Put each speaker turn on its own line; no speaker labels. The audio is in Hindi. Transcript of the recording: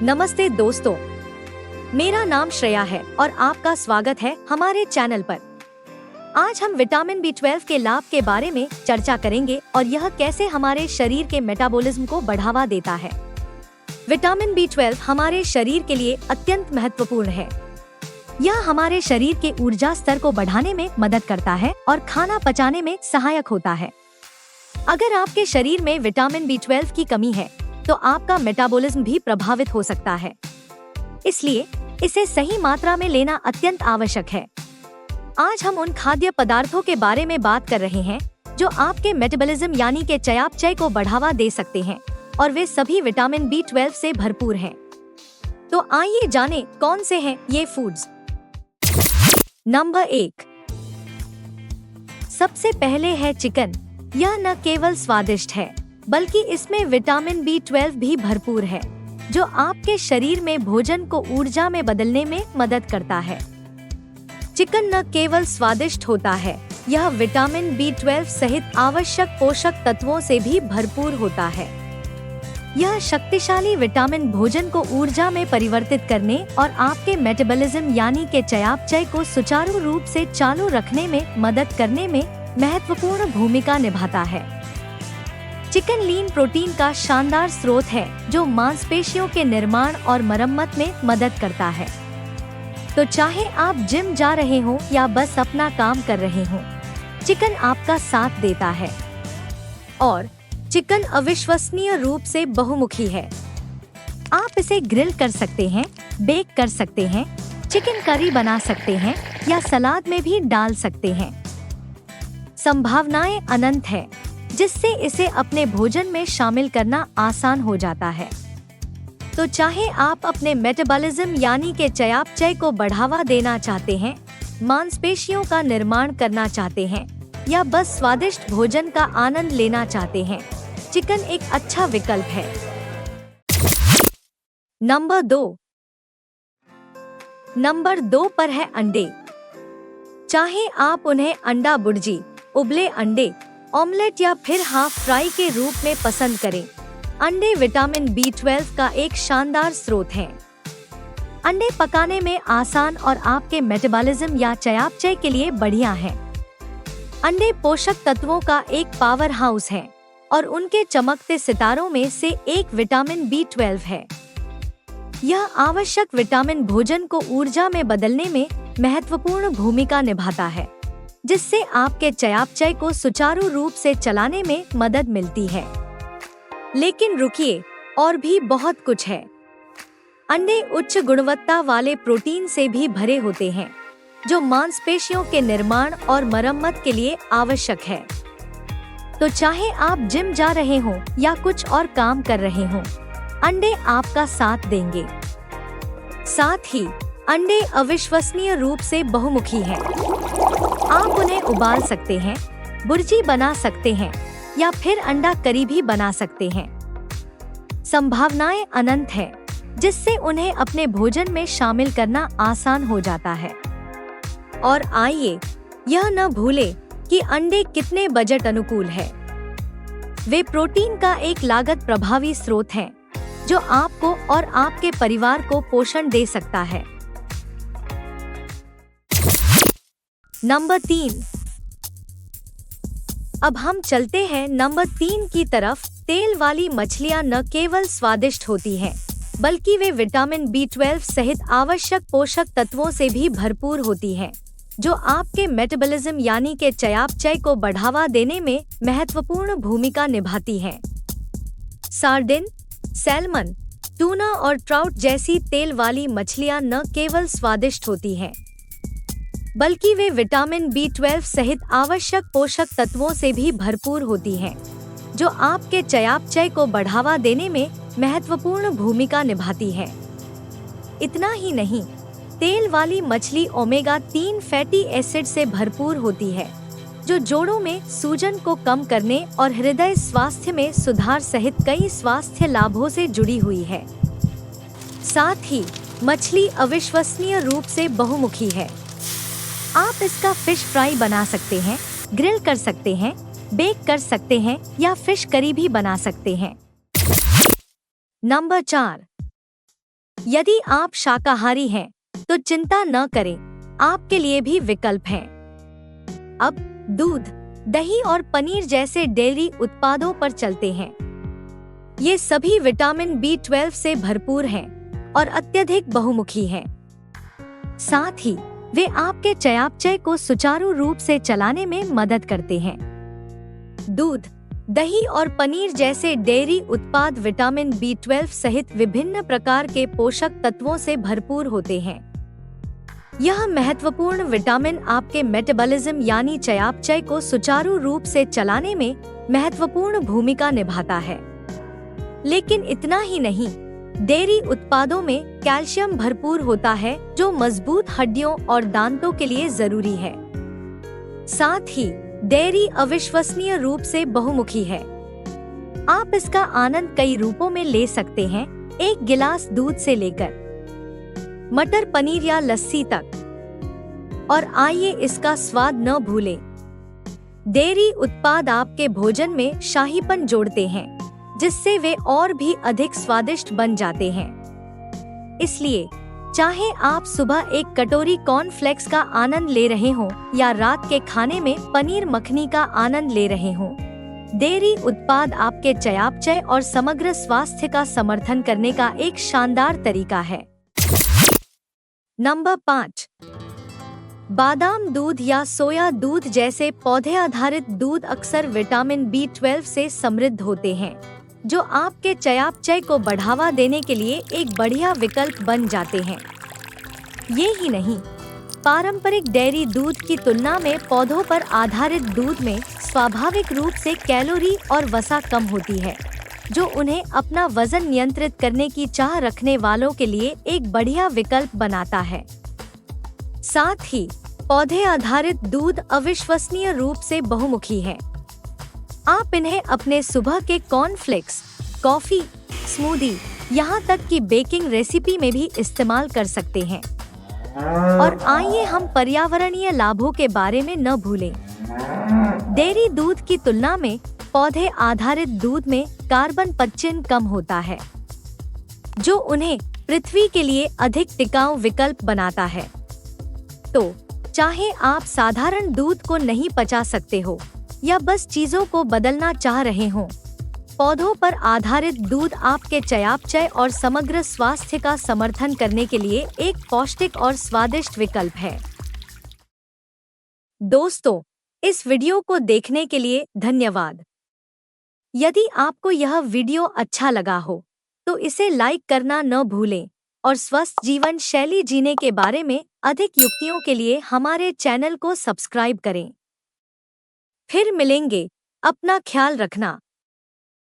नमस्ते दोस्तों, मेरा नाम श्रेया है और आपका स्वागत है हमारे चैनल पर। आज हम विटामिन B12 के लाभ के बारे में चर्चा करेंगे और यह कैसे हमारे शरीर के मेटाबॉलिज्म को बढ़ावा देता है। विटामिन B12 हमारे शरीर के लिए अत्यंत महत्वपूर्ण है। यह हमारे शरीर के ऊर्जा स्तर को बढ़ाने में मदद करता है और खाना पचाने में सहायक होता है। अगर आपके शरीर में विटामिन B12 की कमी है तो आपका मेटाबॉलिज्म भी प्रभावित हो सकता है, इसलिए इसे सही मात्रा में लेना अत्यंत आवश्यक है। आज हम उन खाद्य पदार्थों के बारे में बात कर रहे हैं जो आपके मेटाबॉलिज्म यानी के चयापचय को बढ़ावा दे सकते हैं और वे सभी विटामिन B12 से भरपूर हैं। तो आइए जानें कौन से हैं ये फूड्स। नंबर 1, सबसे पहले है चिकन। यह न केवल स्वादिष्ट है बल्कि इसमें विटामिन B12 भी भरपूर है, जो आपके शरीर में भोजन को ऊर्जा में बदलने में मदद करता है। चिकन न केवल स्वादिष्ट होता है, यह विटामिन B12 सहित आवश्यक पोषक तत्वों से भी भरपूर होता है। यह शक्तिशाली विटामिन भोजन को ऊर्जा में परिवर्तित करने और आपके मेटाबॉलिज्म यानी के चयापचय को सुचारू रूप से चालू रखने में मदद करने में महत्वपूर्ण भूमिका निभाता है। चिकन लीन प्रोटीन का शानदार स्रोत है जो मांसपेशियों के निर्माण और मरम्मत में मदद करता है। तो चाहे आप जिम जा रहे हो या बस अपना काम कर रहे हो, चिकन आपका साथ देता है। और चिकन अविश्वसनीय रूप से बहुमुखी है। आप इसे ग्रिल कर सकते हैं, बेक कर सकते हैं, चिकन करी बना सकते हैं या सलाद में भी डाल सकते हैं। संभावनाएं अनंत है, जिससे इसे अपने भोजन में शामिल करना आसान हो जाता है। तो चाहे आप अपने मेटाबॉलिज्म यानी के चयापचय को बढ़ावा देना चाहते हैं, मांसपेशियों का निर्माण करना चाहते हैं या बस स्वादिष्ट भोजन का आनंद लेना चाहते हैं, चिकन एक अच्छा विकल्प है। नंबर 2 पर है अंडे। चाहे आप उन्हें अंडा भुर्जी, उबले अंडे, ऑमलेट या फिर हाफ फ्राई के रूप में पसंद करें, अंडे विटामिन B12 का एक शानदार स्रोत हैं। अंडे पकाने में आसान और आपके मेटाबॉलिज्म या चयापचय के लिए बढ़िया हैं। अंडे पोषक तत्वों का एक पावर हाउस है और उनके चमकते सितारों में से एक विटामिन B12 है। यह आवश्यक विटामिन भोजन को ऊर्जा में बदलने में महत्वपूर्ण भूमिका निभाता है, जिससे आपके चयापचय को सुचारू रूप से चलाने में मदद मिलती है। लेकिन रुकिए, और भी बहुत कुछ है। अंडे उच्च गुणवत्ता वाले प्रोटीन से भी भरे होते हैं, जो मांसपेशियों के निर्माण और मरम्मत के लिए आवश्यक है। तो चाहे आप जिम जा रहे हो या कुछ और काम कर रहे हो, अंडे आपका साथ देंगे। साथ ही अंडे अविश्वसनीय रूप से बहुमुखी हैं। आप उन्हें उबाल सकते हैं, भुर्जी बना सकते हैं या फिर अंडा करी भी बना सकते हैं। संभावनाएं अनंत है, जिससे उन्हें अपने भोजन में शामिल करना आसान हो जाता है। और आइए यह न भूलें कि अंडे कितने बजट अनुकूल है। वे प्रोटीन का एक लागत प्रभावी स्रोत हैं, जो आपको और आपके परिवार को पोषण दे सकता है। नंबर 3, अब हम चलते हैं नंबर 3 की तरफ। तेल वाली मछलियां न केवल स्वादिष्ट होती हैं, बल्कि वे विटामिन B12 सहित आवश्यक पोषक तत्वों से भी भरपूर होती हैं, जो आपके मेटाबॉलिज्म यानी के चयापचय को बढ़ावा देने में महत्वपूर्ण भूमिका निभाती हैं। सार्डिन, सैल्मन, टूना और ट्राउट जैसी तेल वाली मछलियां न केवल स्वादिष्ट होती हैं, बल्कि वे विटामिन B12 सहित आवश्यक पोषक तत्वों से भी भरपूर होती हैं, जो आपके चयापचय को बढ़ावा देने में महत्वपूर्ण भूमिका निभाती है। इतना ही नहीं, तेल वाली मछली ओमेगा 3 फैटी एसिड से भरपूर होती है, जो जोड़ों में सूजन को कम करने और हृदय स्वास्थ्य में सुधार सहित कई स्वास्थ्य लाभों से जुड़ी हुई है। साथ ही मछली अविश्वसनीय रूप से बहुमुखी है। आप इसका फिश फ्राई बना सकते हैं, ग्रिल कर सकते हैं, बेक कर सकते हैं या फिश करी भी बना सकते हैं। नंबर 4, यदि आप शाकाहारी हैं, तो चिंता न करें, आपके लिए भी विकल्प हैं। अब दूध, दही और पनीर जैसे डेयरी उत्पादों पर चलते हैं। ये सभी विटामिन B12 से भरपूर हैं और अत्यधिक बहुमुखी हैं। साथ ही वे आपके चयापचय को सुचारू रूप से चलाने में मदद करते हैं। दूध, दही और पनीर जैसे डेयरी उत्पाद विटामिन B12 सहित विभिन्न प्रकार के पोषक तत्वों से भरपूर होते हैं। यह महत्वपूर्ण विटामिन आपके मेटाबॉलिज्म यानी चयापचय को सुचारू रूप से चलाने में महत्वपूर्ण भूमिका निभाता है। लेकिन इतना ही नहीं, डेयरी उत्पादों में कैल्शियम भरपूर होता है, जो मजबूत हड्डियों और दांतों के लिए जरूरी है। साथ ही डेयरी अविश्वसनीय रूप से बहुमुखी है। आप इसका आनंद कई रूपों में ले सकते हैं, एक गिलास दूध से लेकर मटर पनीर या लस्सी तक। और आइए इसका स्वाद न भूलें। डेयरी उत्पाद आपके भोजन में शाहीपन जोड़ते हैं, जिससे वे और भी अधिक स्वादिष्ट बन जाते हैं। इसलिए चाहे आप सुबह एक कटोरी कॉर्नफ्लेक्स का आनंद ले रहे हों या रात के खाने में पनीर मखनी का आनंद ले रहे हों, डेयरी उत्पाद आपके चयापचय और समग्र स्वास्थ्य का समर्थन करने का एक शानदार तरीका है। नंबर 5, बादाम दूध या सोया दूध जैसे पौधे आधारित दूध अक्सर विटामिन B12 से समृद्ध होते हैं, जो आपके चयापचय को बढ़ावा देने के लिए एक बढ़िया विकल्प बन जाते हैं। ये ही नहीं, पारंपरिक डेयरी दूध की तुलना में पौधों पर आधारित दूध में स्वाभाविक रूप से कैलोरी और वसा कम होती है, जो उन्हें अपना वजन नियंत्रित करने की चाह रखने वालों के लिए एक बढ़िया विकल्प बनाता है। साथ ही पौधे आधारित दूध अविश्वसनीय रूप से बहुमुखी है। आप इन्हें अपने सुबह के कॉर्नफ्लेक्स, कॉफी, स्मूदी, यहाँ तक कि बेकिंग रेसिपी में भी इस्तेमाल कर सकते हैं। और आइए हम पर्यावरणीय लाभों के बारे में न भूलें। डेयरी दूध की तुलना में पौधे आधारित दूध में कार्बन पदचिह्न कम होता है, जो उन्हें पृथ्वी के लिए अधिक टिकाऊ विकल्प बनाता है। तो चाहे आप साधारण दूध को नहीं पचा सकते हो या बस चीजों को बदलना चाह रहे हो, पौधों पर आधारित दूध आपके चयापचय और समग्र स्वास्थ्य का समर्थन करने के लिए एक पौष्टिक और स्वादिष्ट विकल्प है। दोस्तों, इस वीडियो को देखने के लिए धन्यवाद। यदि आपको यह वीडियो अच्छा लगा हो, तो इसे लाइक करना न भूलें और स्वस्थ जीवन शैली जीने के बारे में अधिक युक्तियों के लिए हमारे चैनल को सब्सक्राइब करें। फिर मिलेंगे, अपना ख्याल रखना।